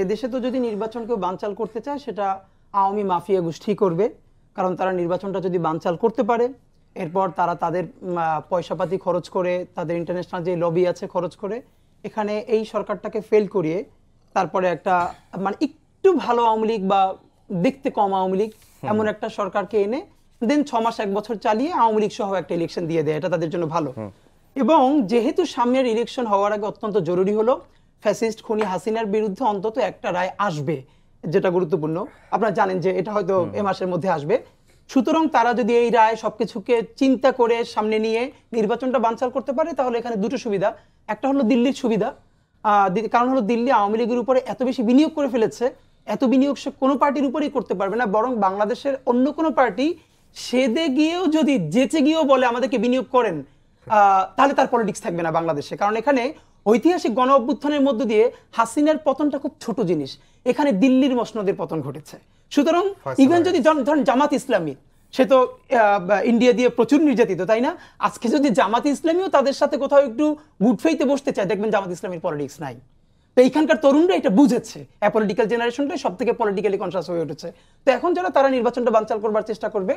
এদেশে তো যদি নির্বাচন কেউ বানচাল করতে চায় সেটা আওয়ামী মাফিয়া গোষ্ঠী করবে, কারণ তারা নির্বাচনটা যদি বানচাল করতে পারে এরপর তারা তাদের পয়সাপাতি খরচ করে, তাদের ইন্টারন্যাশনাল যে লবি আছে খরচ করে এখানে এই সরকারটাকে ফেল করিয়ে তারপরে একটা মানে একটু ভালো আওয়ামী লীগ বা দেখতে কম আওয়ামী লীগ এমন একটা সরকারকে এনে দেন 6 মাস 1 বছর চালিয়ে আওয়ামী লীগ সহ একটা ইলেকশন দিয়ে দেয়, এটা তাদের জন্য ভালো। এবং যেহেতু সামনের ইলেকশন হওয়ার আগে অত্যন্ত জরুরি হলো ফ্যাসিস্ট খুনি হাসিনার বিরুদ্ধে অন্তত একটা রায় আসবে, যেটা গুরুত্বপূর্ণ। আপনারা জানেন যে এটা হয়তো এ মাসের মধ্যে আসবে। সুতরাং তারা যদি এই রায় সবকিছুকে চিন্তা করে সামনে নিয়ে নির্বাচনটা বানচাল করতে পারে তাহলে এখানে দুটো সুবিধা। একটা হলো দিল্লির সুবিধা, কারণ হলো দিল্লি আওয়ামী লীগের উপরে এত বেশি বিনিয়োগ করে ফেলেছে, এত বিনিয়োগ সে কোনো পার্টির উপরেই করতে পারবে না, বরং বাংলাদেশের অন্য কোনো পার্টি সেদে গিয়েও যদি যেচে গিয়েও বলে আমাদেরকে বিনিয়োগ করেন তাহলে তার পলিটিক্স থাকবে না বাংলাদেশে। কারণ এখানে ঐতিহাসিক গণ অভ্যুত্থানের মধ্য দিয়ে হাসিনার পতনটা খুব ছোট জিনিস, এখানে দিল্লির মসনদের পতন ঘটেছে। সুতরাং ইভেন যদি ধরেন জামাত ইসলামী, সে তো ইন্ডিয়া দিয়ে প্রচুর নির্যাতিত, তাই না? আজকে যদি জামাত ইসলামীও তাদের সাথে কোথাও একটু গুড ফেইথে বসতে চায়, দেখবেন জামাত ইসলামীর পলিটিক্স নাই। তো এইখানকার তরুণরা এটা বুঝেছে, অ্যাপলিটিক্যাল জেনারেশনটা সব থেকে পলিটিক্যালি কনসাস হয়ে উঠেছে। তো এখন যারা তারা নির্বাচনটা বানচাল করবার চেষ্টা করবে।